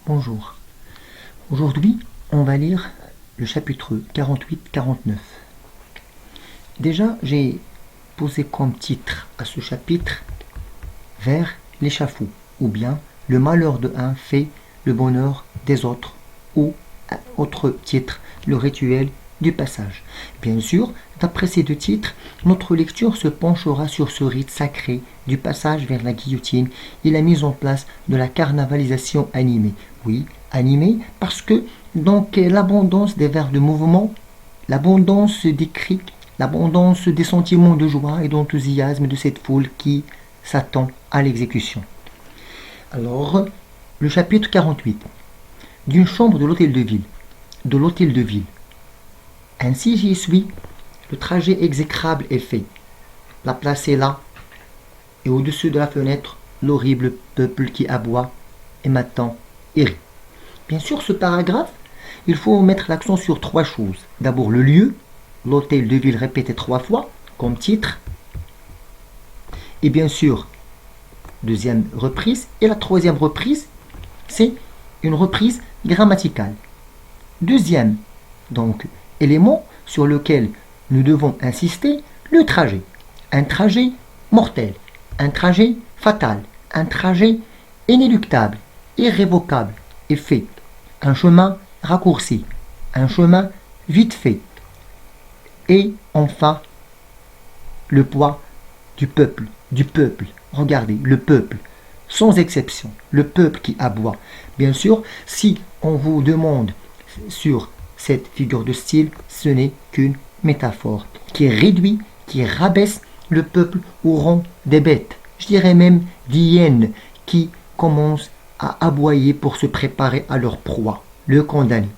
Bonjour. Aujourd'hui, on va lire le chapitre 48-49. Déjà, j'ai posé comme titre à ce chapitre Vers l'échafaud, ou bien le malheur de un fait le bonheur des autres, ou autre titre, le rituel du passage. Bien sûr, d'après ces deux titres, notre lecture se penchera sur ce rite sacré du passage vers la guillotine et la mise en place de la carnavalisation animée. Oui, animée parce que donc l'abondance des vers de mouvement, l'abondance des cris, l'abondance des sentiments de joie et d'enthousiasme de cette foule qui s'attend à l'exécution. Alors, le chapitre 48. D'une chambre de l'hôtel de ville. De l'hôtel de ville. Ainsi j'y suis. Le trajet exécrable est fait. La place est là. Et au-dessus de la fenêtre, l'horrible peuple qui aboie et m'attend et rit. Bien sûr, ce paragraphe, il faut mettre l'accent sur trois choses. D'abord le lieu, l'hôtel de ville répété 3 fois comme titre. Et bien sûr, deuxième reprise. Et la troisième reprise, c'est une reprise grammaticale. Deuxième donc élément sur lequel nous devons insister, le trajet. Un trajet mortel, un trajet fatal, un trajet inéluctable, irrévocable et fait. Un chemin raccourci, un chemin vite fait. Et enfin, le poids du peuple, regardez, le peuple, sans exception, le peuple qui aboie. Bien sûr, si on vous demande sur cette figure de style, ce n'est qu'une métaphore qui réduit, qui rabaisse le peuple au rang des bêtes, je dirais même d'hyènes qui commencent à aboyer pour se préparer à leur proie, le condamné.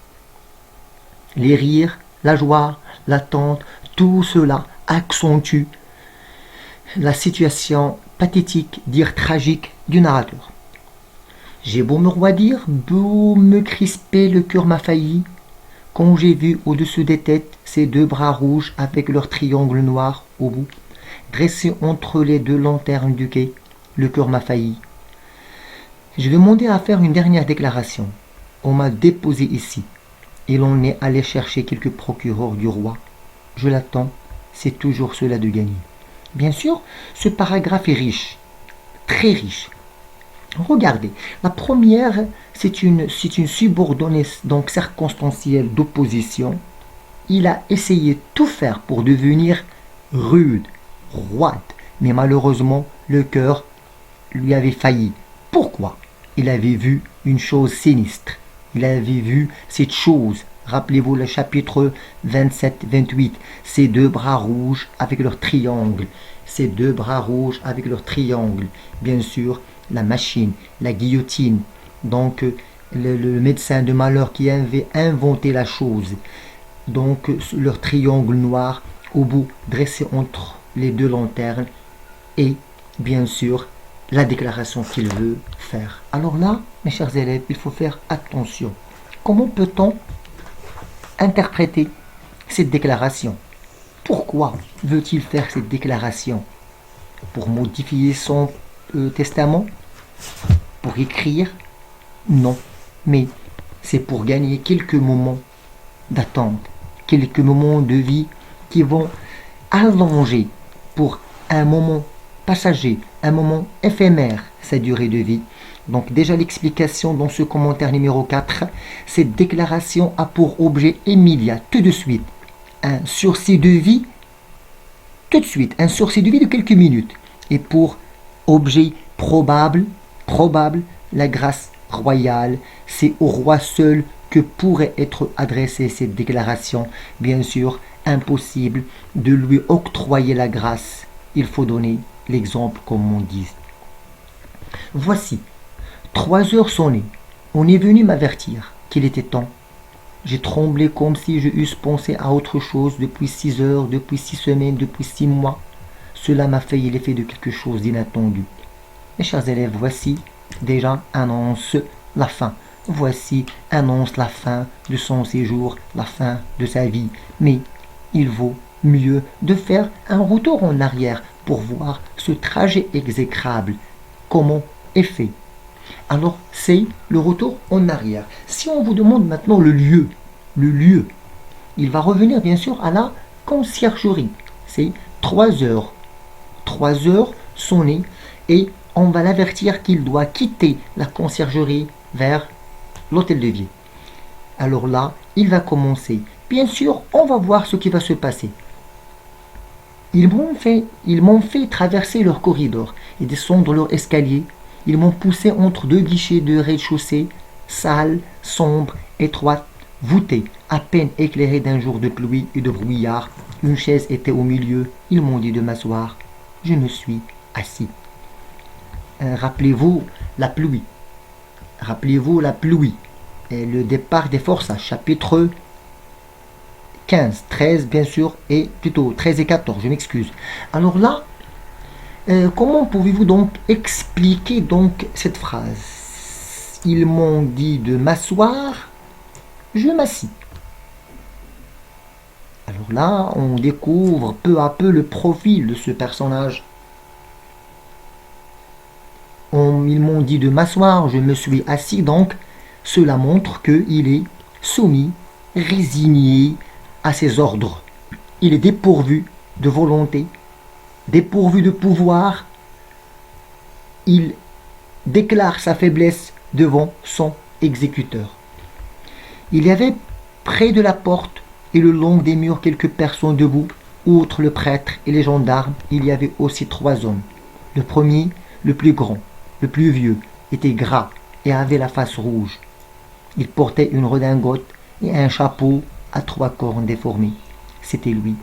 Les rires, la joie, l'attente, tout cela accentue la situation pathétique, dire tragique du narrateur. J'ai beau me roidir, beau me crisper, le cœur m'a failli, quand j'ai vu au-dessus des têtes ces deux bras rouges avec leur triangle noir au bout, dressés entre les deux lanternes du quai, le cœur m'a failli. J'ai demandé à faire une dernière déclaration. On m'a déposé ici, et l'on est allé chercher quelques procureurs du roi. Je l'attends, c'est toujours cela de gagner. Bien sûr, ce paragraphe est riche, très riche. Regardez, la première, c'est une subordonnée donc circonstancielle d'opposition. Il a essayé de tout faire pour devenir rude, roide, mais malheureusement, le cœur lui avait failli. Pourquoi? Il avait vu une chose sinistre. Il avait vu cette chose. Rappelez-vous le chapitre 27-28. Ces deux bras rouges avec leur triangle. Ces deux bras rouges avec leur triangle. Bien sûr, la machine, la guillotine. Donc, le médecin de malheur qui avait inventé la chose. Donc, leur triangle noir au bout, dressé entre les deux lanternes. Et, bien sûr, la déclaration qu'il veut faire. Alors là, mes chers élèves, il faut faire attention. Comment peut-on interpréter cette déclaration? Pourquoi veut-il faire cette déclaration? Pour modifier son testament? Pour écrire? Non. Mais c'est pour gagner quelques moments d'attente, quelques moments de vie qui vont allonger pour un moment passager, un moment éphémère, sa durée de vie. Donc déjà l'explication dans ce commentaire numéro 4, cette déclaration a pour objet immédiat, tout de suite, un sursis de vie, tout de suite, un sursis de vie de quelques minutes. Et pour objet probable, la grâce royale, c'est au roi seul que pourrait être adressée cette déclaration. Bien sûr, impossible de lui octroyer la grâce. Il faut donner l'exemple comme on dit. Voici, 3 heures sonnaient. On est venu m'avertir qu'il était temps. J'ai tremblé comme si je eusse pensé à autre chose depuis 6 heures, depuis 6 semaines, depuis 6 mois. Cela m'a fait l'effet de quelque chose d'inattendu. Mes chers élèves, voici déjà annonce la fin. Voici annonce la fin de son séjour, la fin de sa vie. Mais il vaut mieux de faire un retour en arrière pour voir ce trajet exécrable, comment est fait. Alors, c'est le retour en arrière. Si on vous demande maintenant le lieu, il va revenir bien sûr à la conciergerie. C'est 3 heures. 3 heures sonnées et on va l'avertir qu'il doit quitter la conciergerie vers l'hôtel de ville. Alors là, il va commencer. Bien sûr, on va voir ce qui va se passer. Ils m'ont fait traverser leur corridor et descendre leur escalier. Ils m'ont poussé entre 2 guichets de rez-de-chaussée, sale, sombre, étroite, voûtée, à peine éclairée d'un jour de pluie et de brouillard. Une chaise était au milieu. Ils m'ont dit de m'asseoir. Je me suis assis. Rappelez-vous la pluie. Rappelez-vous la pluie. Et le départ des forçats, chapitre 15, 13 bien sûr, et plutôt 13 et 14, je m'excuse. Alors là, comment pouvez-vous donc expliquer donc cette phrase? Ils m'ont dit de m'asseoir, je m'assis. Alors là, on découvre peu à peu le profil de ce personnage. Ils m'ont dit de m'asseoir, je me suis assis, donc cela montre qu'il est soumis, résigné à ses ordres. Il est dépourvu de volonté, dépourvu de pouvoir. Il déclare sa faiblesse devant son exécuteur. Il y avait près de la porte et le long des murs quelques personnes debout. Outre le prêtre et les gendarmes, il y avait aussi 3 hommes. Le premier, le plus grand, le plus vieux, était gras et avait la face rouge. Il portait une redingote et un chapeau à 3 cornes déformées. C'était lui.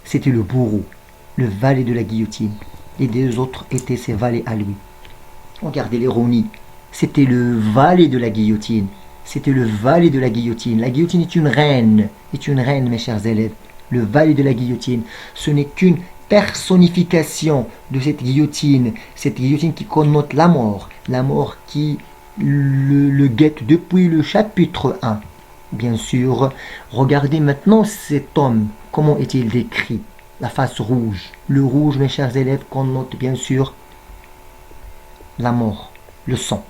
C'était le bourreau, le valet de la guillotine. Les 2 autres étaient ses valets à lui. Regardez l'ironie. C'était le valet de la guillotine. C'était le valet de la guillotine. La guillotine est une reine, mes chers élèves. Le valet de la guillotine, ce n'est qu'une personnification de cette guillotine qui connote la mort qui le guette depuis le chapitre 1. Bien sûr, regardez maintenant cet homme, comment est-il décrit? La face rouge. Le rouge, mes chers élèves, connote bien sûr la mort, le sang.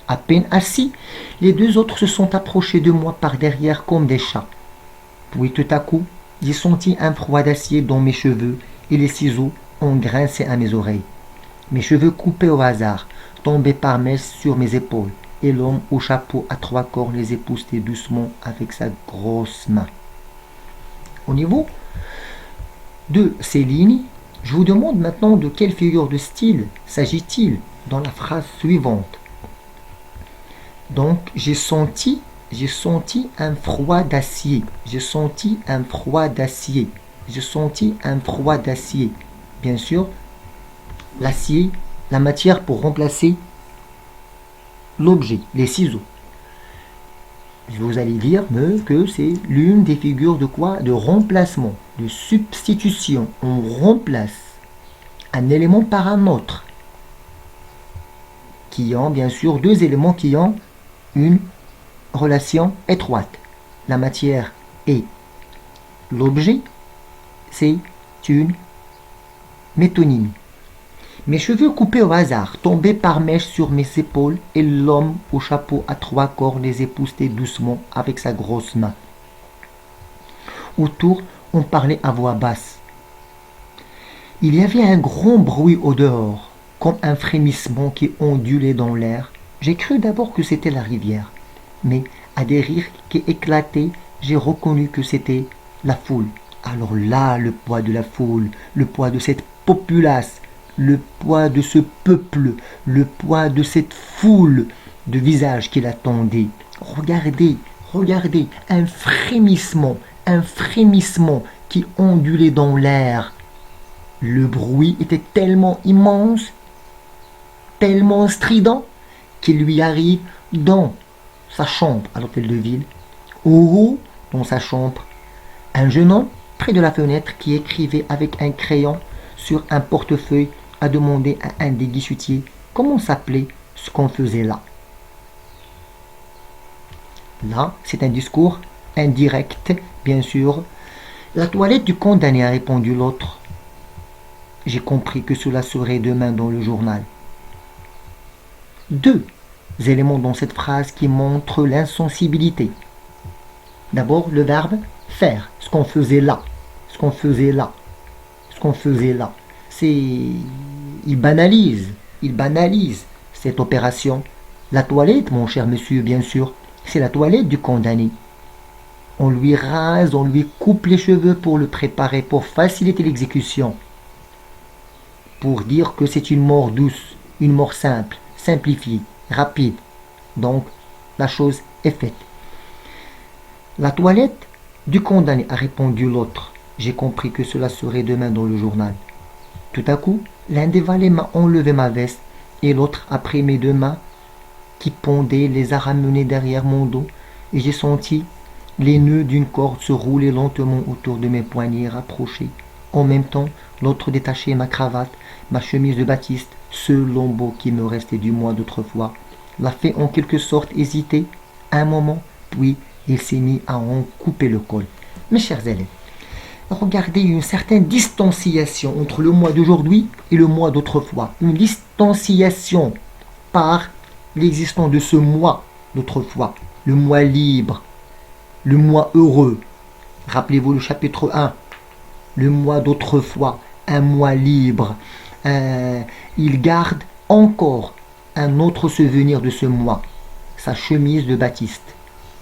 À peine assis, les 2 autres se sont approchés de moi par derrière comme des chats. Puis tout à coup, j'ai senti un froid d'acier dans mes cheveux et les ciseaux ont grincé à mes oreilles. Mes cheveux coupés au hasard tombaient par mèches sur mes épaules et l'homme au chapeau à 3 cornes les époussetait doucement avec sa grosse main. Au niveau de ces lignes, je vous demande maintenant de quelle figure de style s'agit-il dans la phrase suivante. Donc, j'ai senti un froid d'acier. J'ai senti un froid d'acier. J'ai senti un froid d'acier. Bien sûr, l'acier, la matière pour remplacer l'objet, les ciseaux. Vous allez dire que c'est l'une des figures de quoi? De remplacement, de substitution. On remplace un élément par un autre. Qui ont bien sûr 2 éléments qui ont une relation étroite. La matière et l'objet, c'est une métonymie. Mes cheveux coupés au hasard tombaient par mèches sur mes épaules et l'homme au chapeau à 3 cornes les époussetait doucement avec sa grosse main. Autour, on parlait à voix basse. Il y avait un grand bruit au dehors, comme un frémissement qui ondulait dans l'air. J'ai cru d'abord que c'était la rivière, mais à des rires qui éclataient, j'ai reconnu que c'était la foule. Alors là, le poids de la foule, le poids de cette populace, le poids de ce peuple, le poids de cette foule de visages qui l'attendaient. Regardez, regardez, un frémissement qui ondulait dans l'air. Le bruit était tellement immense, tellement strident, qu'il lui arrive dans sa chambre à l'hôtel de ville, au haut, dans sa chambre, un jeune homme près de la fenêtre qui écrivait avec un crayon sur un portefeuille a demandé à un des guichetiers comment s'appelait ce qu'on faisait là. Là, c'est un discours indirect, bien sûr. La toilette du condamné, a répondu l'autre. J'ai compris que cela serait demain dans le journal. deux éléments dans cette phrase qui montrent l'insensibilité. D'abord, le verbe faire, ce qu'on faisait là, ce qu'on faisait là, ce qu'on faisait là. Il banalise cette opération. La toilette, mon cher monsieur, bien sûr, c'est la toilette du condamné. On lui rase, on lui coupe les cheveux pour le préparer, pour faciliter l'exécution. Pour dire que c'est une mort douce, une mort simple, simplifiée, rapide. Donc, la chose est faite. La toilette du condamné, a répondu l'autre. J'ai compris que cela serait demain dans le journal. Tout à coup, l'un des valets m'a enlevé ma veste et l'autre a pris mes deux mains qui pendaient, les a ramenées derrière mon dos et j'ai senti les nœuds d'une corde se rouler lentement autour de mes poignets rapprochés. En même temps, l'autre détachait ma cravate, ma chemise de batiste, ce lambeau qui me restait du mois d'autrefois, l'a fait en quelque sorte hésiter un moment, puis il s'est mis à en couper le col. Mes chers élèves, regardez une certaine distanciation entre le mois d'aujourd'hui et le mois d'autrefois. Une distanciation par l'existence de ce mois d'autrefois, le mois libre, le mois heureux. Rappelez-vous le chapitre 1, le mois d'autrefois, un mois libre. Il garde encore un autre souvenir de ce mois, sa chemise de batiste,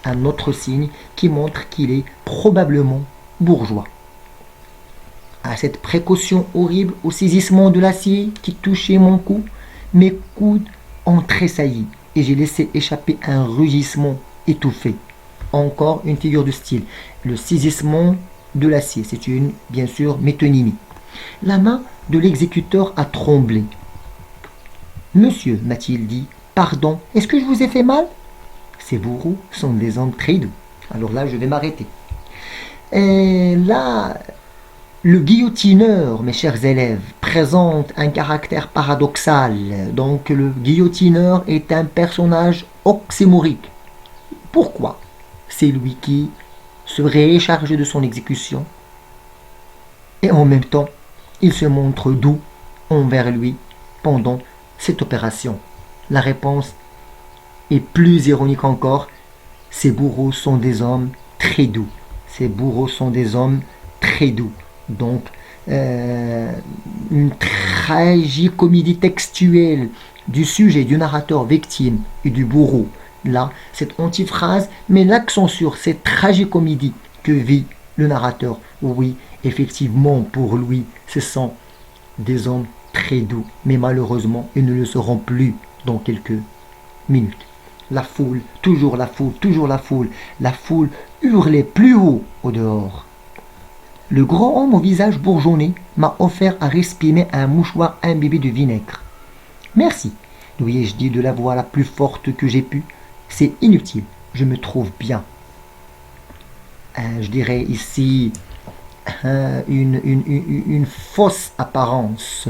un autre signe qui montre qu'il est probablement bourgeois. À cette précaution horrible, au saisissement de l'acier qui touchait mon cou, mes coudes ont tressailli et j'ai laissé échapper un rugissement étouffé. Encore une figure de style. Le saisissement de l'acier, c'est une, bien sûr, métonymie. La main de l'exécuteur a tremblé. Monsieur, m'a-t-il dit, pardon, est-ce que je vous ai fait mal? Ces bourreaux sont des hommes très doux. Alors là, je vais m'arrêter. Et là, le guillotineur, mes chers élèves, présente un caractère paradoxal. Donc le guillotineur est un personnage oxymorique. Pourquoi? C'est lui qui serait chargé de son exécution. Et en même temps, il se montre doux envers lui pendant cette opération. La réponse est plus ironique encore. Ces bourreaux sont des hommes très doux. Ces bourreaux sont des hommes très doux. Donc, une tragicomédie textuelle du sujet, du narrateur victime et du bourreau. Là, cette antiphrase met l'accent sur cette tragicomédie que vit le narrateur. Oui, effectivement, pour lui, ce sont des hommes très doux. Mais malheureusement, ils ne le seront plus dans quelques minutes. La foule, toujours la foule, toujours la foule. La foule hurlait plus haut au dehors. Le grand homme au visage bourgeonné m'a offert à respirer un mouchoir imbibé de vinaigre. Merci, lui ai-je dit de la voix la plus forte que j'ai pu. C'est inutile, je me trouve bien. Je dirais ici une fausse apparence.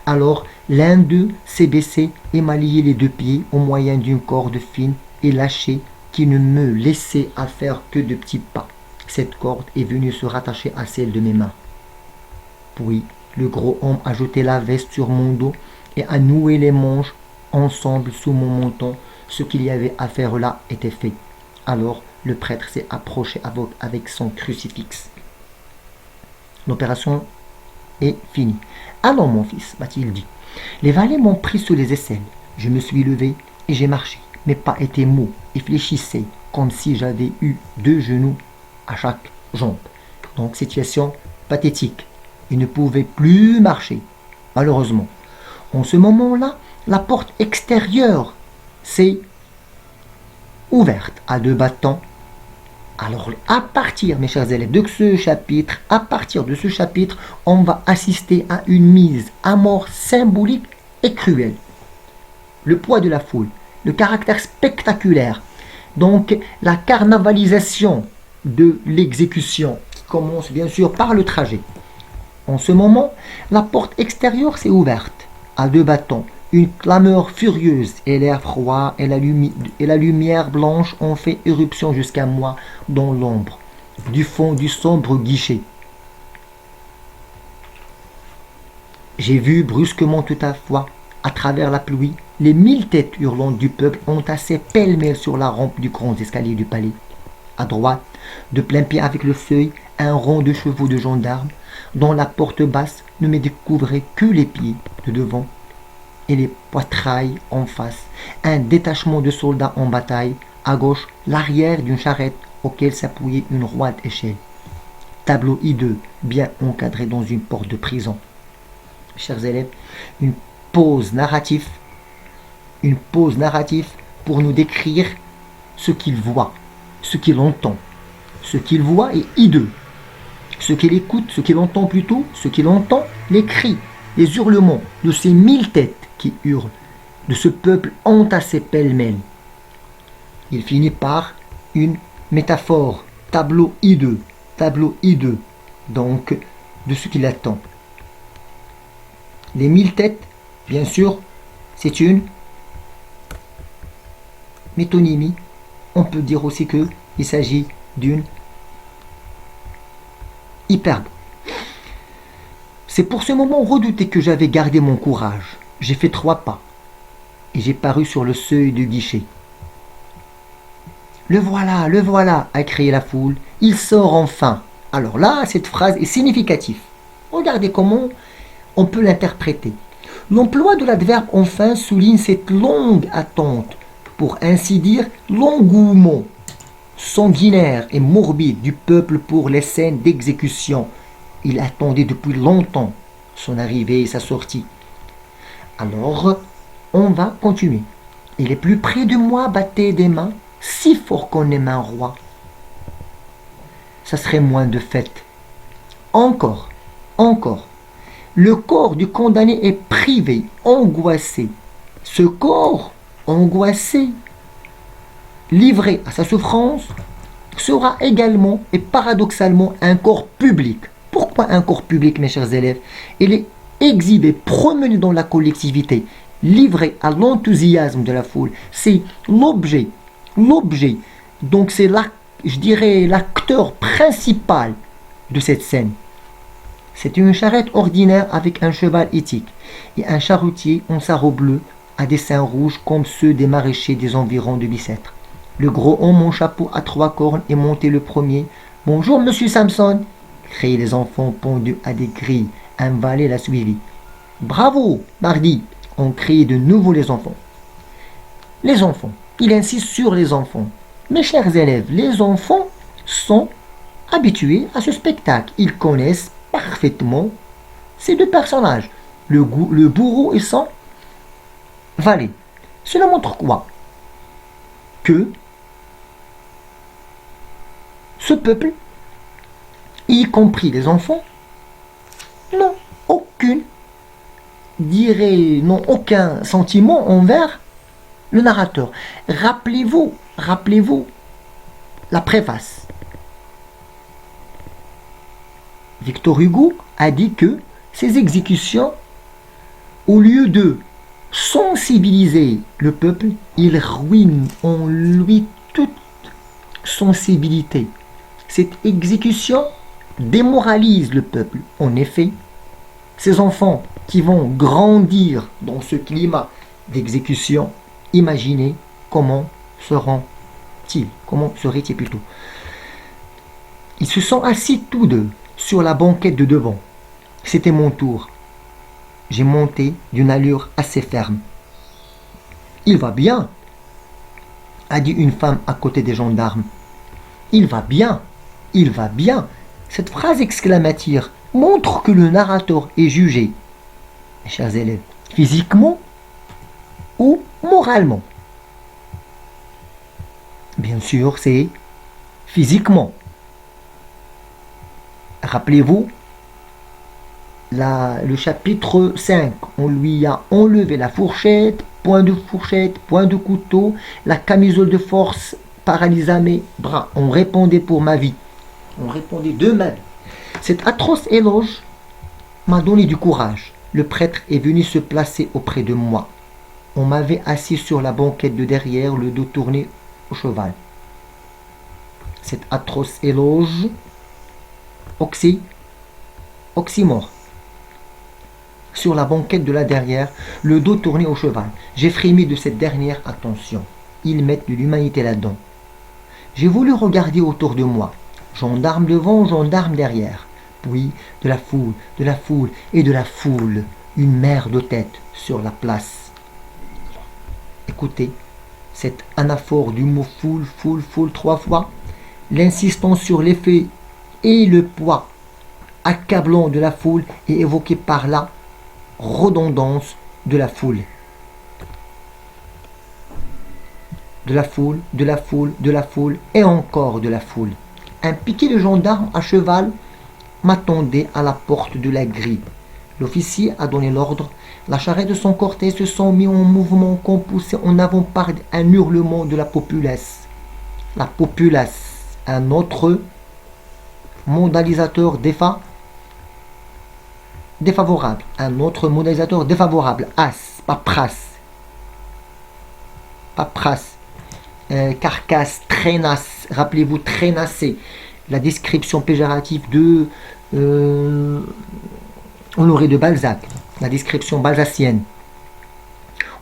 Alors l'un d'eux s'est baissé et m'a lié les deux pieds au moyen d'une corde fine et lâchée qui ne me laissait à faire que de petits pas. Cette corde est venue se rattacher à celle de mes mains. Puis le gros homme a jeté la veste sur mon dos et a noué les manches ensemble sous mon menton. Ce qu'il y avait à faire là était fait. Alors le prêtre s'est approché avec son crucifix. L'opération est finie. Allons mon fils, m'a-t-il dit. Les valets m'ont pris sous les aisselles. Je me suis levé et j'ai marché. Mes pas étaient mous et fléchissaient comme si j'avais eu deux genoux à chaque jambe. Donc situation pathétique. Il ne pouvait plus marcher, malheureusement. En ce moment-là, la porte extérieure s'est ouverte à deux battants. Alors, à partir, mes chers élèves, de ce chapitre, on va assister à une mise à mort symbolique et cruelle. Le poids de la foule, le caractère spectaculaire, donc la carnavalisation de l'exécution qui commence bien sûr par le trajet. En ce moment, la porte extérieure s'est ouverte à deux battants. Une clameur furieuse et l'air froid et la lumière blanche ont fait éruption jusqu'à moi dans l'ombre, du fond du sombre guichet. J'ai vu brusquement tout à fois À travers la pluie, les 1000 têtes hurlantes du peuple entassaient pêle-mêle sur la rampe du grand escalier du palais. À droite, de plein pied avec le seuil, un rang de chevaux de gendarmes, dont la porte basse ne me découvrait que les pieds de devant et les poitrails en face. Un détachement de soldats en bataille, à gauche, l'arrière d'une charrette auquel s'appuyait une roide échelle. Tableau hideux, bien encadré dans une porte de prison. Chers élèves, une pause narrative pour nous décrire ce qu'il voit, ce qu'il entend. Ce qu'il voit est hideux. Ce qu'il écoute, ce qu'il entend plutôt, ce qu'il entend, les cris, les hurlements de ces 1000 têtes qui hurlent, de ce peuple entassé pêle-mêle. Il finit par une métaphore, tableau hideux, donc de ce qu'il attend. Les 1000 têtes, bien sûr, c'est une métonymie. On peut dire aussi qu'il s'agit d'une hyperbole. C'est pour ce moment redouté que j'avais gardé mon courage. J'ai fait 3 pas et j'ai paru sur le seuil du guichet. Le voilà, a crié la foule. Il sort enfin. Alors là, cette phrase est significative. Regardez comment on peut l'interpréter. L'emploi de l'adverbe enfin souligne cette longue attente, pour ainsi dire l'engouement sanguinaire et morbide du peuple pour les scènes d'exécution. Il attendait depuis longtemps son arrivée et sa sortie. Alors, on va continuer. Et les plus près de moi battaient des mains, si fort qu'on aime un roi. Ça serait moins de fête. Encore. Le corps du condamné est privé, angoissé. Ce corps, angoissé, livré à sa souffrance, sera également et paradoxalement un corps public. Pourquoi un corps public, mes chers élèves? Il est exhibé, promené dans la collectivité, livré à l'enthousiasme de la foule. C'est l'objet. Donc c'est l'acteur principal de cette scène. C'est une charrette ordinaire avec un cheval éthique et un charretier en sarrau bleu à dessins rouges comme ceux des maraîchers des environs de Bicêtre. Le gros homme en chapeau à 3 cornes est monté le premier. « Bonjour, monsieur Samson !» criaient les enfants pendus à des grilles. Un valet l'a suivi. « Bravo, Mardi !» ont crié de nouveau les enfants. Les enfants, il insiste sur les enfants. Mes chers élèves, les enfants sont habitués à ce spectacle. Ils connaissent parfaitement ces 2 personnages, le bourreau et son valet. Cela montre quoi? Que ce peuple, y compris les enfants, n'ont aucun sentiment envers le narrateur. Rappelez-vous la préface. Victor Hugo a dit que ces exécutions, au lieu de sensibiliser le peuple, ils ruinent en lui toute sensibilité. Cette exécution démoralise le peuple. En effet, ces enfants qui vont grandir dans ce climat d'exécution, imaginez comment seraient-ils plutôt. Ils se sont assis tous deux sur la banquette de devant. C'était mon tour. J'ai monté d'une allure assez ferme. « Il va bien !» a dit une femme à côté des gendarmes. « Il va bien ! Cette phrase exclamative montre que le narrateur est jugé, mes chers élèves, physiquement ou moralement. Bien sûr, c'est physiquement. Rappelez-vous, le chapitre 5, on lui a enlevé la fourchette, point de couteau, la camisole de force paralysa mes bras. On répondait pour ma vie. On répondait de ma vie. Cet atroce éloge m'a donné du courage. Le prêtre est venu se placer auprès de moi. On m'avait assis sur la banquette de derrière, le dos tourné au cheval. Cet atroce éloge, oxymore. sur la banquette de la derrière, le dos tourné au cheval. J'ai frémi de cette dernière attention. Ils mettent de l'humanité là-dedans. J'ai voulu regarder autour de moi. Gendarme devant, gendarme derrière. Puis de la foule et de la foule. Une mer de tête sur la place. Écoutez, cet anaphore du mot foule 3 fois. L'insistance sur l'effet et le poids accablant de la foule est évoqué par la redondance de la foule. De la foule et encore de la foule. Un piquet de gendarmes à cheval m'attendait à la porte de la grille. L'officier a donné l'ordre. La charrette de son cortège se sont mis en mouvement qu'on poussait en avant par un hurlement de la populace. La populace, un autre modalisateur défavorable. Un autre modalisateur défavorable. As, paperasse. Carcasse, traînasse. Rappelez-vous, traînasser. La description péjorative de Honoré de Balzac. La description balzacienne.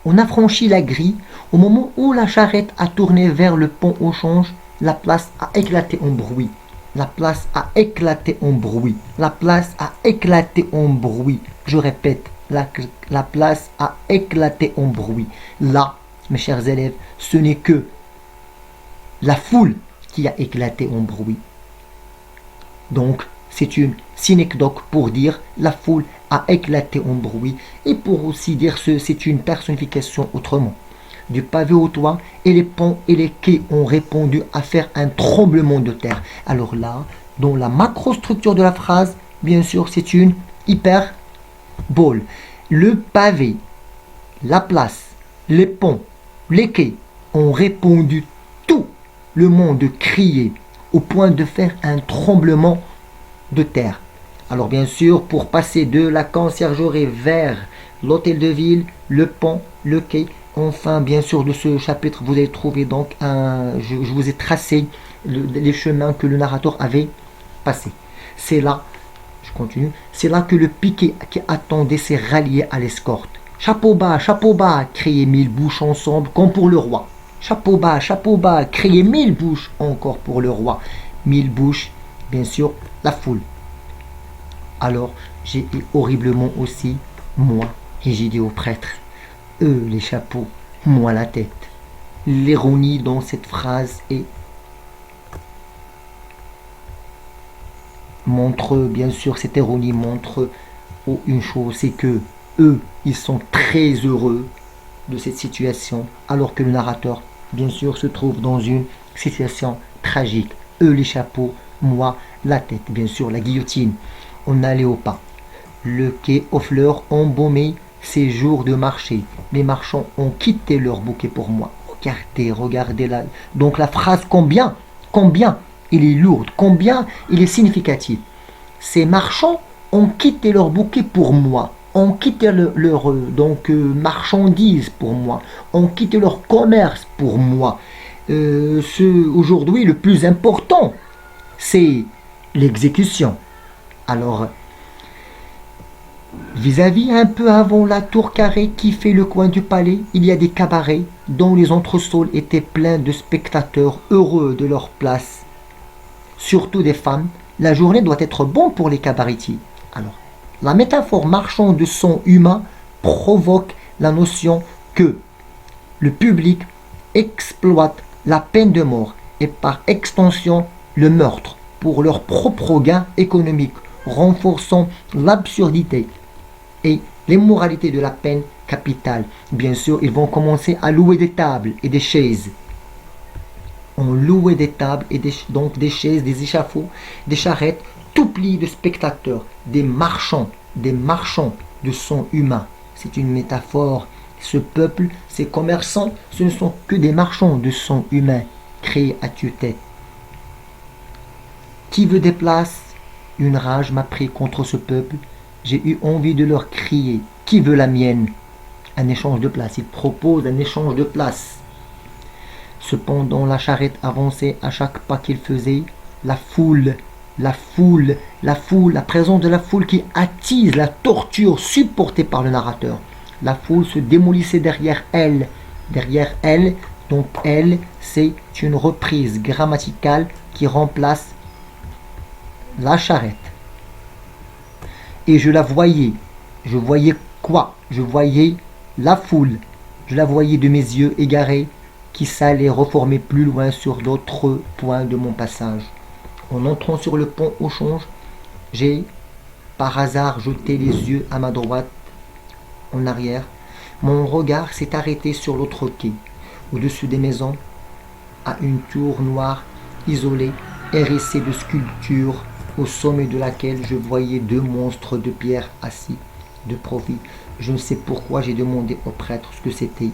On a franchi la grille. Au moment où la charrette a tourné vers le pont au change, la place a éclaté en bruit. La place a éclaté en bruit. La place a éclaté en bruit. Je répète, la place a éclaté en bruit. Là, mes chers élèves, ce n'est que la foule qui a éclaté en bruit. Donc, c'est une synecdoque pour dire la foule a éclaté en bruit et pour aussi dire c'est une personnification autrement. Du pavé au toit et les ponts et les quais ont répondu à faire un tremblement de terre. Alors là, dans la macrostructure de la phrase, bien sûr, c'est une hyperbole. Le pavé, la place, les ponts, les quais ont répondu, tout le monde criait au point de faire un tremblement de terre. Alors bien sûr, pour passer de la conciergerie vers l'hôtel de ville, le pont, le quai, enfin bien sûr de ce chapitre, vous allez trouver donc je vous ai tracé les chemins que le narrateur avait passés. C'est là, je continue, c'est là que le piquet qui attendait s'est rallié à l'escorte. Chapeau bas, criaient 1000 bouches ensemble comme pour le roi. Chapeau bas, criaient 1000 bouches encore pour le roi. 1000 bouches, bien sûr, la foule. Alors, j'ai eu horriblement aussi, moi, et j'ai dit aux prêtres, eux les chapeaux, moi la tête. L'ironie dans cette phrase est montre, bien sûr, cette ironie montre une chose, c'est que eux, ils sont très heureux de cette situation, alors que le narrateur, bien sûr, se trouve dans une situation tragique. Eux les chapeaux, moi la tête, bien sûr, la guillotine. On allait au pas. Le quai aux fleurs embaumé ces jours de marché. Les marchands ont quitté leur bouquet pour moi. Regardez là. Donc la phrase combien il est lourde, combien il est significatif. Ces marchands ont quitté leur bouquet pour moi. Ont quitté leur marchandises pour moi. Ont quitté leur commerce pour moi. Aujourd'hui, le plus important, c'est l'exécution. Alors, vis-à-vis un peu avant la tour carrée qui fait le coin du palais, il y a des cabarets dont les entresols étaient pleins de spectateurs heureux de leur place. Surtout des femmes, la journée doit être bonne pour les cabaretiers. Alors, la métaphore marchand de son humain provoque la notion que le public exploite la peine de mort et par extension le meurtre pour leur propre gain économique, renforçant l'absurdité et l'immoralité de la peine capitale. Bien sûr, ils vont commencer à louer des tables et des chaises. On louait des tables et donc des chaises, des échafauds, des charrettes, tout plis de spectateurs, des marchands de son humain. C'est une métaphore. Ce peuple, ces commerçants, ce ne sont que des marchands de son humain, créés à tue-tête. Qui veut des places? Une rage m'a pris contre ce peuple. J'ai eu envie de leur crier. Qui veut la mienne? Un échange de places. Il propose un échange de places. Cependant, la charrette avançait à chaque pas qu'il faisait. La foule la présence de la foule qui attise la torture supportée par le narrateur. La foule se démolissait derrière elle. Derrière elle, donc elle, c'est une reprise grammaticale qui remplace la charrette. Et je la voyais. Je voyais quoi? Je voyais la foule. Je la voyais de mes yeux égarés qui s'allait reformer plus loin sur d'autres points de mon passage. En entrant sur le pont au change, j'ai par hasard jeté les yeux à ma droite, en arrière. Mon regard s'est arrêté sur l'autre quai, au-dessus des maisons, à une tour noire isolée, hérissée de sculptures, au sommet de laquelle je voyais deux monstres de pierre assis de profil. Je ne sais pourquoi j'ai demandé au prêtre ce que c'était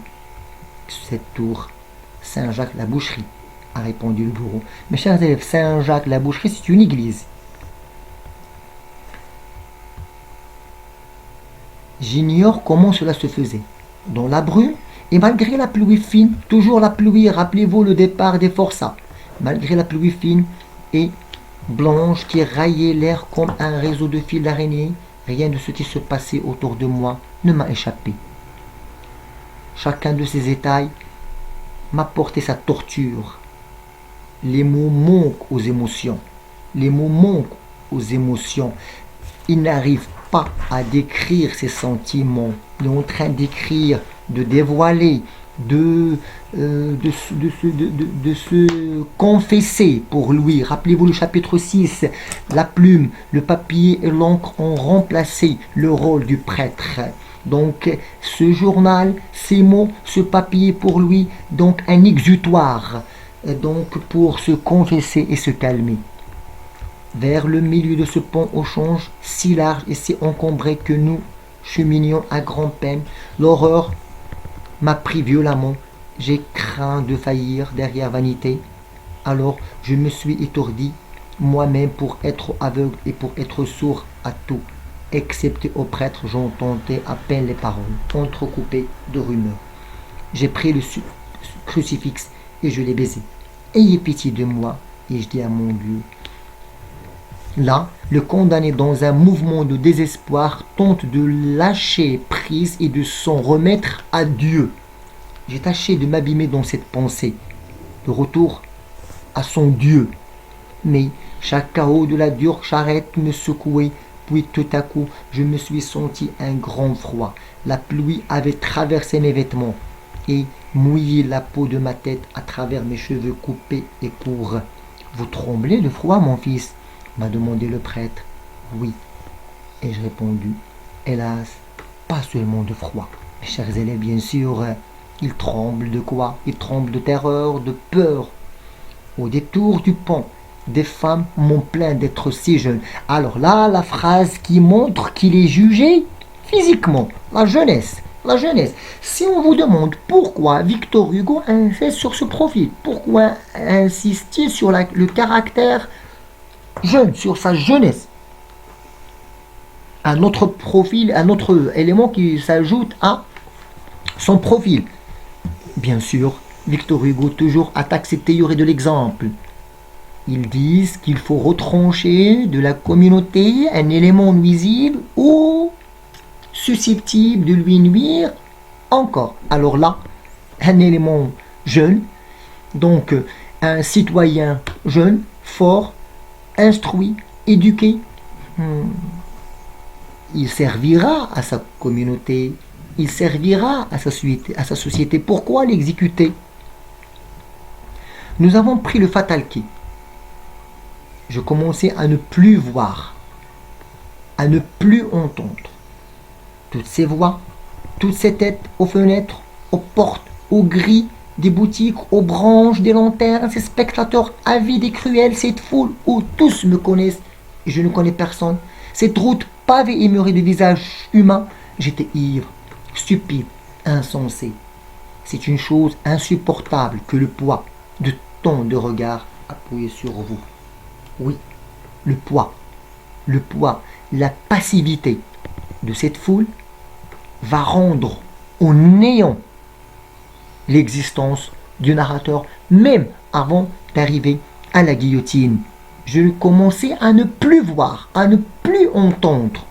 cette tour. Saint-Jacques-la-Boucherie, a répondu le bourreau. Mes chers élèves, Saint-Jacques-la-Boucherie, c'est une église. J'ignore comment cela se faisait. Dans la brume, et malgré la pluie fine, toujours la pluie, rappelez-vous le départ des forçats, malgré la pluie fine et blanche qui rayait l'air comme un réseau de fils d'araignée, rien de ce qui se passait autour de moi ne m'a échappé. Chacun de ces détails m'apportait sa torture. Les mots manquent aux émotions. Les mots manquent aux émotions. Ils n'arrivent pas à décrire ces sentiments. Il est en train d'écrire, de dévoiler, de se confesser pour lui. Rappelez-vous le chapitre 6, la plume, le papier et l'encre ont remplacé le rôle du prêtre. Donc ce journal, ces mots, ce papier pour lui, donc un exutoire, donc pour se confesser et se calmer. Vers le milieu de ce pont au change, si large et si encombré que nous cheminions à grand-peine, l'horreur m'a pris violemment. J'ai craint de faillir derrière vanité. Alors je me suis étourdi moi-même pour être aveugle et pour être sourd à tout. Excepté au prêtre, j'entendais à peine les paroles, entrecoupées de rumeurs. J'ai pris le crucifix et je l'ai baisé. Ayez pitié de moi, et je dis à mon Dieu. Là, le condamné, dans un mouvement de désespoir, tente de lâcher prise et de s'en remettre à Dieu. J'ai tâché de m'abîmer dans cette pensée, de retour à son Dieu. Mais chaque chaos de la dure charrette me secouait. Puis tout à coup, je me suis senti un grand froid. La pluie avait traversé mes vêtements et mouillé la peau de ma tête à travers mes cheveux coupés et courts. « Vous tremblez de froid, mon fils ?» m'a demandé le prêtre. « Oui. » ai-je répondu. « Hélas, pas seulement de froid. Mes chers élèves, bien sûr, il tremble de quoi? Il tremble de terreur, de peur. Au détour du pont, des femmes m'ont plaint d'être si jeune. » Alors là, la phrase qui montre qu'il est jugé physiquement. La jeunesse. La jeunesse. Si on vous demande pourquoi Victor Hugo insiste sur ce profil, pourquoi insister sur le caractère jeune, sur sa jeunesse, un autre profil, un autre élément qui s'ajoute à son profil. Bien sûr, Victor Hugo toujours attaque cette théorie de l'exemple. Ils disent qu'il faut retrancher de la communauté un élément nuisible ou susceptible de lui nuire encore. Alors là, un élément jeune, donc un citoyen jeune, fort, instruit, éduqué, il servira à sa communauté, il servira à sa société. Pourquoi l'exécuter? Nous avons pris le fatal quai. Je commençais à ne plus voir, à ne plus entendre. Toutes ces voix, toutes ces têtes aux fenêtres, aux portes, aux grilles des boutiques, aux branches des lanternes, ces spectateurs avides et cruels, cette foule où tous me connaissent et je ne connais personne, cette route pavée et murée de visages humains, j'étais ivre, stupide, insensé. C'est une chose insupportable que le poids de tant de regards appuyés sur vous. Oui, le poids, la passivité de cette foule va rendre au néant l'existence du narrateur, même avant d'arriver à la guillotine. Je commençais à ne plus voir, à ne plus entendre.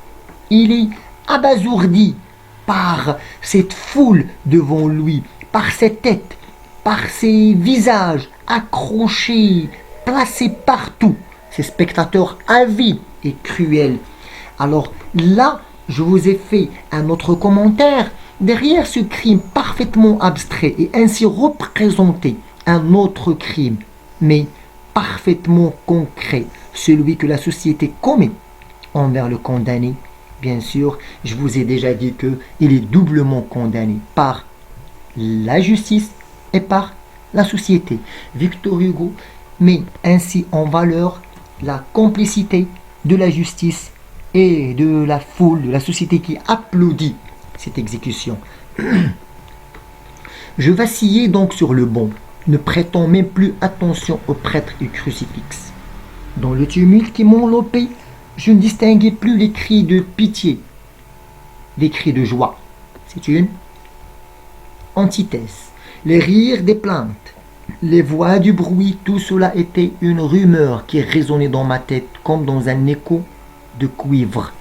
Il est abasourdi par cette foule devant lui, par cette tête, par ces visages accrochés, placés partout, ces spectateurs avides et cruels. Alors là, je vous ai fait un autre commentaire. Derrière ce crime parfaitement abstrait et ainsi représenté, un autre crime, mais parfaitement concret, celui que la société commet envers le condamné. Bien sûr, je vous ai déjà dit qu'il est doublement condamné par la justice et par la société. Victor Hugo met ainsi en valeur la complicité de la justice et de la foule, de la société qui applaudit cette exécution. Je vacillais donc sur le banc, ne prêtant même plus attention au prêtre et crucifix. Dans le tumulte qui m'enveloppait, je ne distinguais plus les cris de pitié, les cris de joie. C'est une antithèse. Les rires des plaintes, les voix du bruit, tout cela était une rumeur qui résonnait dans ma tête comme dans un écho de cuivre.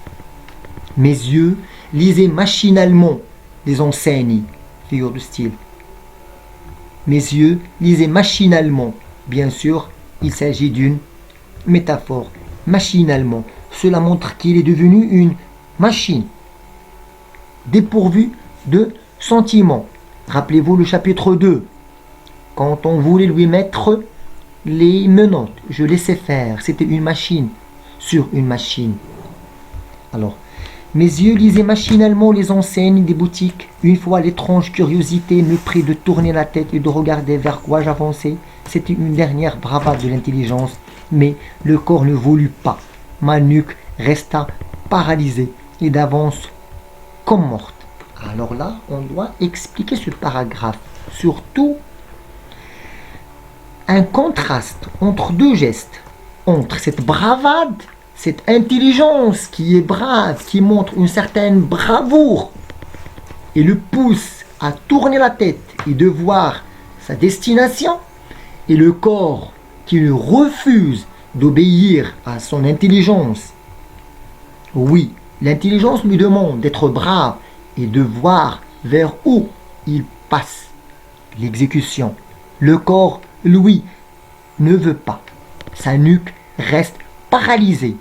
Mes yeux lisaient machinalement les enseignes, figure de style. Mes yeux lisaient machinalement. Bien sûr, il s'agit d'une métaphore. Machinalement. Cela montre qu'il est devenu une machine, dépourvue de sentiments. Rappelez-vous le chapitre 2. Quand on voulait lui mettre les menottes, je laissais faire. C'était une machine sur une machine. Alors, mes yeux lisaient machinalement les enseignes des boutiques. Une fois l'étrange curiosité me prit de tourner la tête et de regarder vers quoi j'avançais. C'était une dernière bravade de l'intelligence, mais le corps ne voulut pas. Ma nuque resta paralysée et d'avance comme morte. Alors là, on doit expliquer ce paragraphe. Surtout, un contraste entre deux gestes, entre cette bravade, cette intelligence qui est brave, qui montre une certaine bravoure et le pousse à tourner la tête et de voir sa destination, et le corps qui refuse d'obéir à son intelligence. Oui, l'intelligence lui demande d'être brave et de voir vers où il passe. L'exécution. Le corps, lui, ne veut pas. Sa nuque reste paralysée.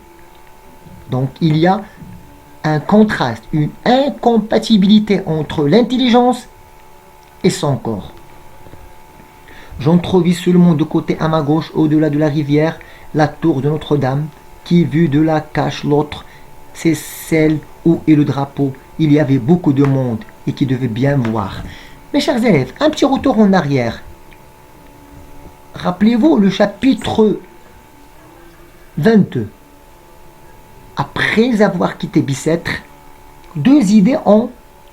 Donc il y a un contraste, une incompatibilité entre l'intelligence et son corps. J'entrevis seulement de côté à ma gauche, au-delà de la rivière, la tour de Notre-Dame, qui, vue de là, cache l'autre. C'est celle où est le drapeau. Il y avait beaucoup de monde et qui devait bien voir. Mes chers élèves, un petit retour en arrière. Rappelez-vous le chapitre 22. Après avoir quitté Bicêtre, deux idées ont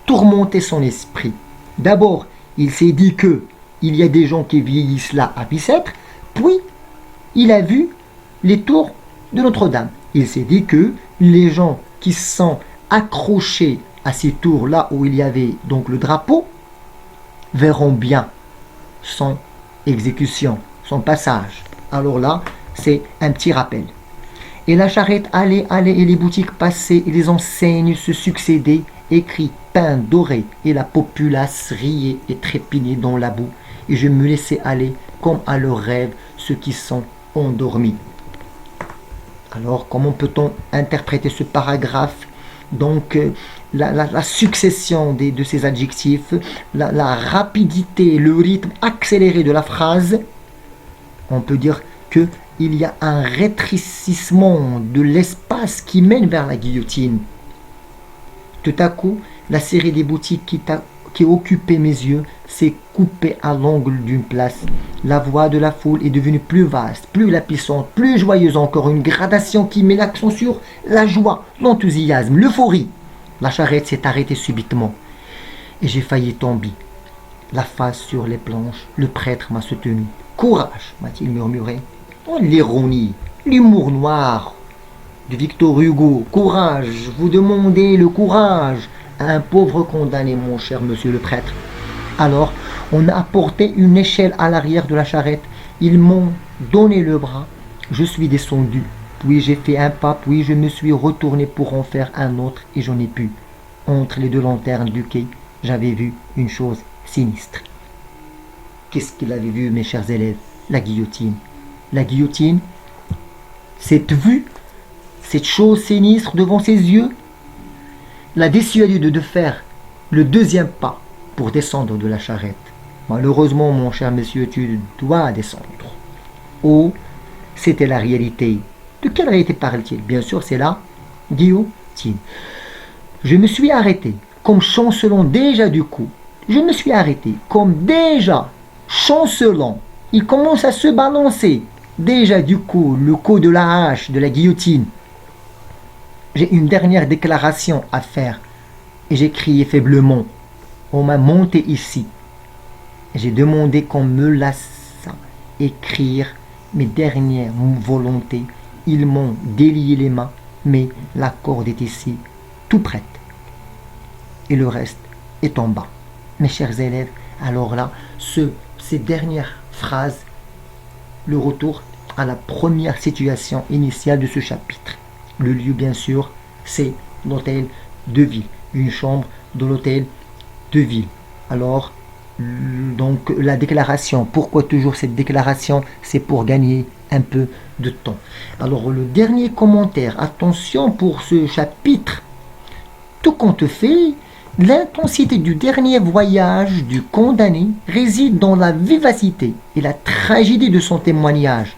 tourmenté son esprit. D'abord, il s'est dit que il y a des gens qui vieillissent là à Bicêtre, puis il a vu les tours de Notre-Dame. Il s'est dit que les gens qui sont accrochés à ces tours là où il y avait donc le drapeau verront bien son exécution, son passage. Alors là, c'est un petit rappel. Et la charrette allait, et les boutiques passaient, et les enseignes se succédaient, écrits, peints, dorés, et la populace riait et trépignait dans la boue, et je me laissais aller, comme à leur rêve, ceux qui sont endormis. Alors, comment peut-on interpréter ce paragraphe? Donc, la succession de ces adjectifs, la rapidité, le rythme accéléré de la phrase, on peut dire que il y a un rétrécissement de l'espace qui mène vers la guillotine. Tout à coup, la série des boutiques qui occupait mes yeux s'est coupée à l'angle d'une place. La voix de la foule est devenue plus vaste, plus lapissante, plus joyeuse encore, une gradation qui met l'accent sur la joie, l'enthousiasme, l'euphorie. La charrette s'est arrêtée subitement et j'ai failli tomber, la face sur les planches. Le prêtre m'a soutenu. « Courage !» m'a-t-il murmuré. Oh, l'ironie, l'humour noir de Victor Hugo. Courage, vous demandez le courage à un pauvre condamné, mon cher monsieur le prêtre. Alors, on a apporté une échelle à l'arrière de la charrette. Ils m'ont donné le bras. Je suis descendu, puis j'ai fait un pas, puis je me suis retourné pour en faire un autre et j'en ai pu. Entre les deux lanternes du quai, j'avais vu une chose sinistre. Qu'est-ce qu'il avait vu, mes chers élèves? La guillotine. La guillotine, cette vue, cette chose sinistre devant ses yeux, l'a dissuadé de faire le deuxième pas pour descendre de la charrette. Malheureusement, mon cher monsieur, tu dois descendre. Oh, c'était la réalité. De quelle réalité parle-t-il? Bien sûr, c'est la guillotine. Je me suis arrêté, comme chancelant déjà du coup. Je me suis arrêté, comme déjà chancelant. Il commence à se balancer. Déjà du coup, le coup de la hache, de la guillotine. J'ai une dernière déclaration à faire. Et j'ai crié faiblement. On m'a monté ici. J'ai demandé qu'on me laisse écrire mes dernières volontés. Ils m'ont délié les mains, mais la corde est ici, tout prête. Et le reste est en bas. Mes chers élèves, alors là, ces dernières phrases, le retour à la première situation initiale de ce chapitre. Le lieu, bien sûr, c'est l'hôtel de ville, une chambre de l'hôtel de ville. Alors, donc la déclaration, pourquoi toujours cette déclaration? C'est pour gagner un peu de temps. Alors le dernier commentaire, attention pour ce chapitre, tout compte fait, l'intensité du dernier voyage du condamné réside dans la vivacité et la tragédie de son témoignage.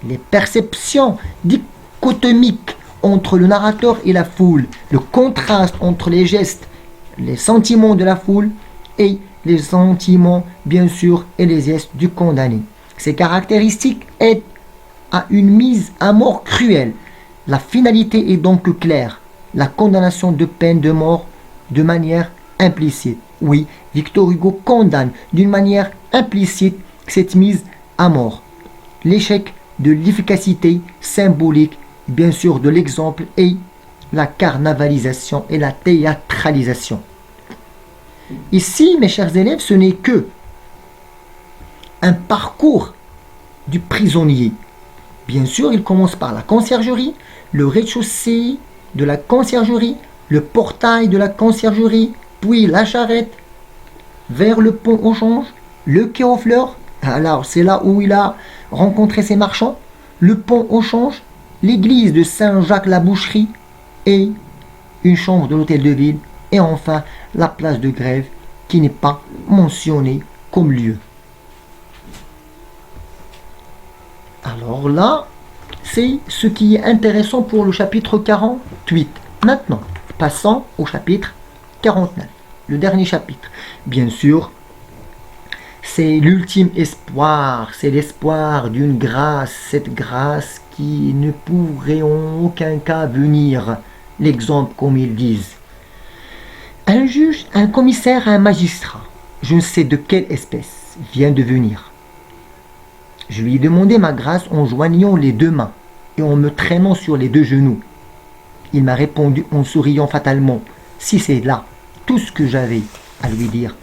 Les perceptions dichotomiques entre le narrateur et la foule, le contraste entre les gestes, les sentiments de la foule et les sentiments, bien sûr, et les gestes du condamné. Ces caractéristiques aident à une mise à mort cruelle. La finalité est donc claire. La condamnation de peine de mort de manière implicite. Oui, Victor Hugo condamne d'une manière implicite cette mise à mort. L'échec de l'efficacité symbolique, bien sûr, de l'exemple et la carnavalisation et la théâtralisation. Ici, mes chers élèves, ce n'est que un parcours du prisonnier. Bien sûr, il commence par la conciergerie, le rez-de-chaussée de la conciergerie, le portail de la conciergerie, puis la charrette, vers le pont au change, le quai aux fleurs. Alors, c'est là où il a rencontré ses marchands, le pont au change, l'église de Saint-Jacques-la-Boucherie et une chambre de l'hôtel de ville. Et enfin, la place de grève qui n'est pas mentionnée comme lieu. Alors là, c'est ce qui est intéressant pour le chapitre 48. Maintenant, passons au chapitre 49, le dernier chapitre. Bien sûr, c'est l'ultime espoir, c'est l'espoir d'une grâce, cette grâce qui ne pourrait en aucun cas venir. L'exemple, comme ils disent. Un juge, un commissaire, un magistrat, je ne sais de quelle espèce, vient de venir. Je lui ai demandé ma grâce en joignant les deux mains et en me traînant sur les deux genoux. Il m'a répondu en souriant fatalement, si c'est là tout ce que j'avais à lui dire.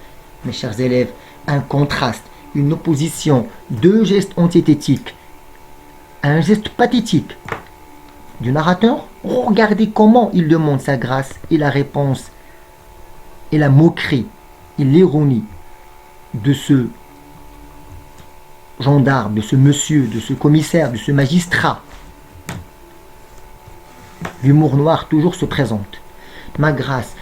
Mes chers élèves, un contraste, une opposition, deux gestes antithétiques, un geste pathétique du narrateur. Regardez comment il demande sa grâce et la réponse et la moquerie et l'ironie de ce gendarme, de ce monsieur, de ce commissaire, de ce magistrat. L'humour noir toujours se présente. Ma grâce,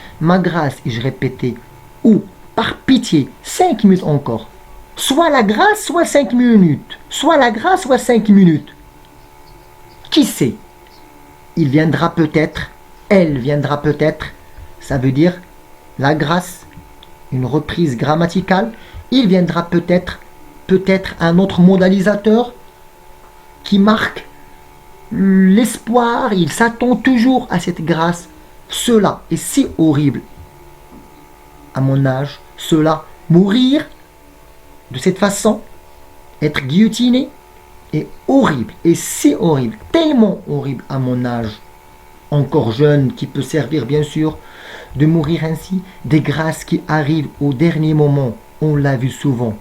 et je répétais, ou par pitié, 5 minutes encore. Soit la grâce, soit 5 minutes. Soit la grâce, soit 5 minutes. Qui sait? Il viendra peut-être, elle viendra peut-être, ça veut dire la grâce, une reprise grammaticale, il viendra peut-être un autre modalisateur qui marque l'espoir, il s'attend toujours à cette grâce. Cela est si horrible à mon âge, cela, mourir de cette façon, être guillotiné, est horrible, et si horrible, tellement horrible à mon âge, encore jeune, qui peut servir bien sûr de mourir ainsi, des grâces qui arrivent au dernier moment, on l'a vu souvent.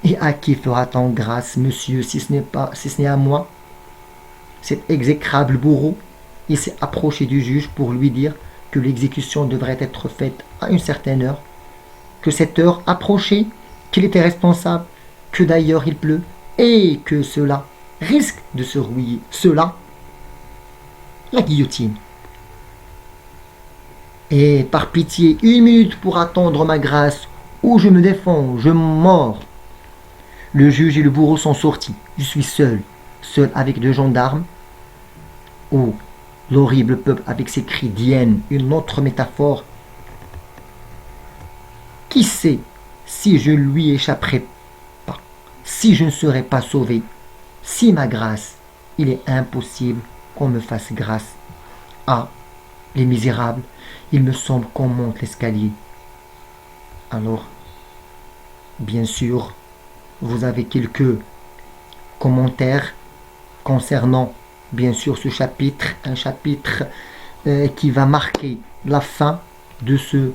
Et à qui fera-t-on grâce, monsieur, si ce n'est à moi? cet exécrable bourreau, il s'est approché du juge pour lui dire que l'exécution devrait être faite à une certaine heure, que cette heure approchait, qu'il était responsable, que d'ailleurs il pleut, et que cela risque de se rouiller. Cela, la guillotine. Et par pitié, 1 minute pour attendre ma grâce, ou je me défends, je mords. Le juge et le bourreau sont sortis. Je suis seul, seul avec 2 gendarmes. Oh, l'horrible peuple avec ses cris d'hyène, une autre métaphore. Qui sait si je lui échapperai pas, si je ne serai pas sauvé, si ma grâce, il est impossible qu'on me fasse grâce. Ah, les misérables, il me semble qu'on monte l'escalier. Alors, bien sûr, vous avez quelques commentaires concernant, bien sûr, ce chapitre, un chapitre qui va marquer la fin de ce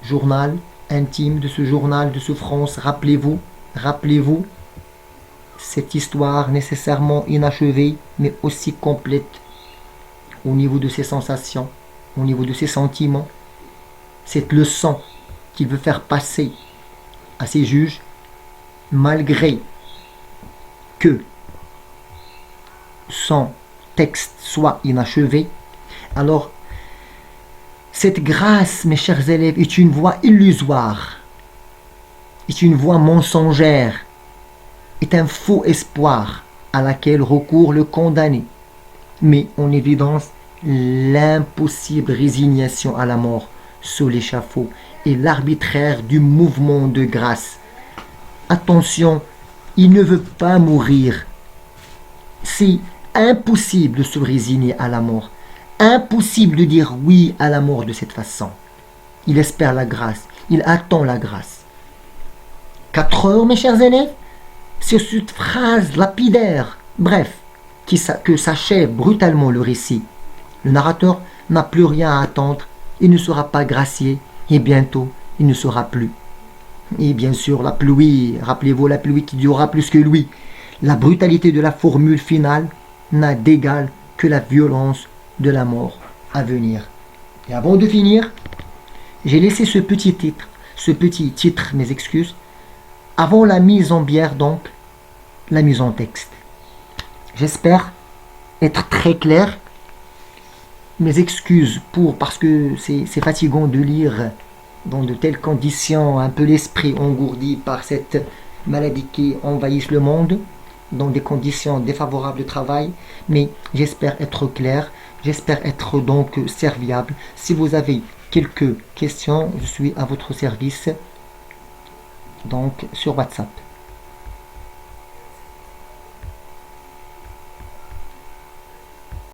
journal intime, de ce journal de souffrance. Rappelez-vous, rappelez-vous, cette histoire nécessairement inachevée, mais aussi complète au niveau de ses sensations, au niveau de ses sentiments, cette leçon qu'il veut faire passer à ses juges, malgré que son texte soit inachevé. Alors, cette grâce, mes chers élèves, est une voie illusoire, est une voie mensongère, est un faux espoir à laquelle recourt le condamné, met en évidence l'impossible résignation à la mort sous l'échafaud et l'arbitraire du mouvement de grâce. Attention, il ne veut pas mourir. C'est impossible de se résigner à la mort. Impossible de dire oui à la mort de cette façon. Il espère la grâce. Il attend la grâce. 4 heures, mes chers élèves, c'est cette phrase lapidaire, bref, que s'achève brutalement le récit. Le narrateur n'a plus rien à attendre. Il ne sera pas gracié. Et bientôt, il ne sera plus. Et bien sûr, la pluie, rappelez-vous la pluie qui durera plus que lui. La brutalité de la formule finale n'a d'égal que la violence de la mort à venir. Et avant de finir, j'ai laissé ce petit titre, mes excuses, avant la mise en bière, donc, la mise en texte. J'espère être très clair. Mes excuses parce que c'est fatigant de lire dans de telles conditions, un peu l'esprit engourdi par cette maladie qui envahit le monde, dans des conditions défavorables de travail, mais j'espère être clair, j'espère être donc serviable. Si vous avez quelques questions, je suis à votre service, donc sur WhatsApp.